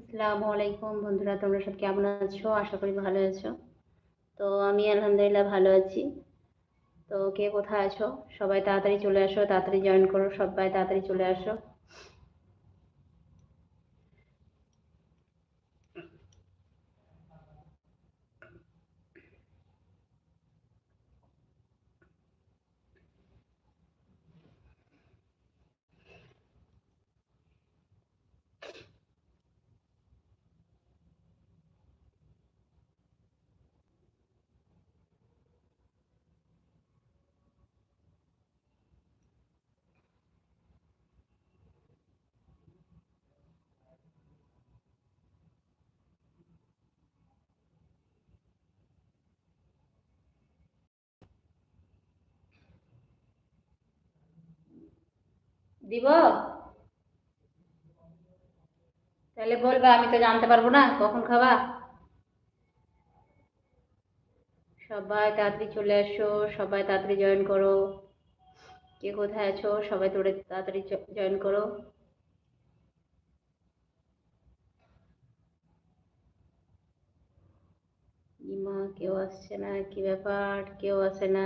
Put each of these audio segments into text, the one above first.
আসসালামু আলাইকুম বন্ধুরা, তোমরা সব কেমন আছো? আশা করি ভালো আছো। তো আমি আলহামদুলিল্লাহ ভালো আছি। তো কে কোথায় আছো? সবাই তাড়াতাড়ি চলে আসো, তাড়াতাড়ি জয়েন করো, সবাই তাড়াতাড়ি চলে আসো। দিব? তাহলে বলবা, আমি তো জানতে পারবো না কখন খাবা। সবাই তাড়াতাড়ি চলে আসো, সবাই তাড়াতাড়ি জয়েন করো। কে কোথায় আছো? সবাই তোরে তাড়াতাড়ি জয়েন করো। ইমা কেউ আসছে না, কি ব্যাপার? কেউ আসে না।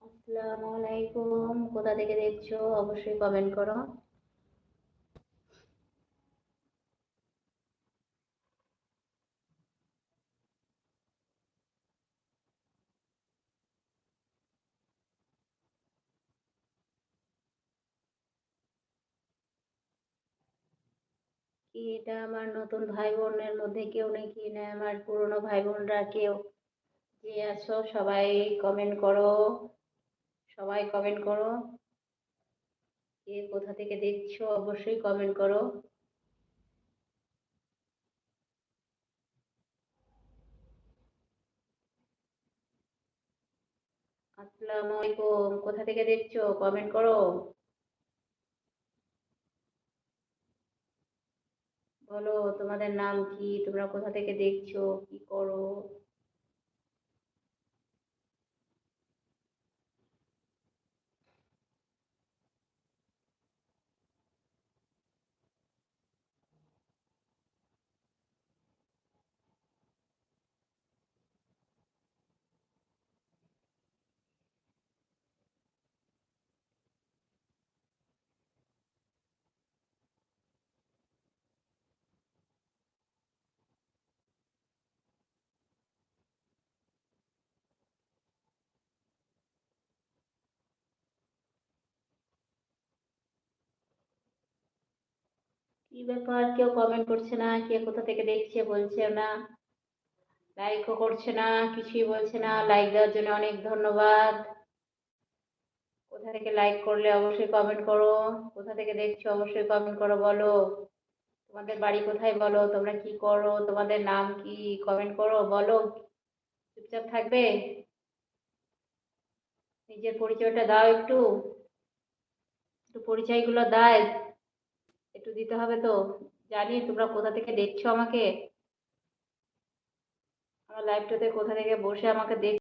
আসসালামু আলাইকুম, কোথা থেকে দেখছো অবশ্যই কমেন্ট করো। কি এটা আমার নতুন ভাই বোনের মধ্যে কেউ নাকি না আমার পুরনো ভাই বোনরা কেউ যে আছো সবাই কমেন্ট করো, সবাই কমেন্ট করো। কে কোথা থেকে দেখছো অবশ্যই কমেন্ট করো। আসসালামু আলাইকুম, কোথা থেকে দেখছো কমেন্ট করো। বলো তোমাদের নাম কি, তোমরা কোথা থেকে দেখছো, কি করো। কি ব্যাপার, কেউ কমেন্ট করছে না, কে কোথা থেকে দেখছে বলছে না, লাইকও করছে না, কিছুই বলছে না। লাইক দেওয়ার জন্য অনেক ধন্যবাদ। কোথা থেকে লাইক করলে অবশ্যই কমেন্ট করো। কোথা থেকে দেখছো অবশ্যই কমেন্ট করো। বলো তোমাদের বাড়ি কোথায়, বলো তোমরা কি করো, তোমাদের নাম কি, কমেন্ট করো। বলো, চুপচাপ থাকবে? নিজের পরিচয়টা দাও, একটু একটু পরিচয়গুলো দাও, একটু দিতে হবে তো। জানি তোমরা কোথা থেকে দেখছো আমাকে, আমার লাইভটাতে কোথা থেকে বসে আমাকে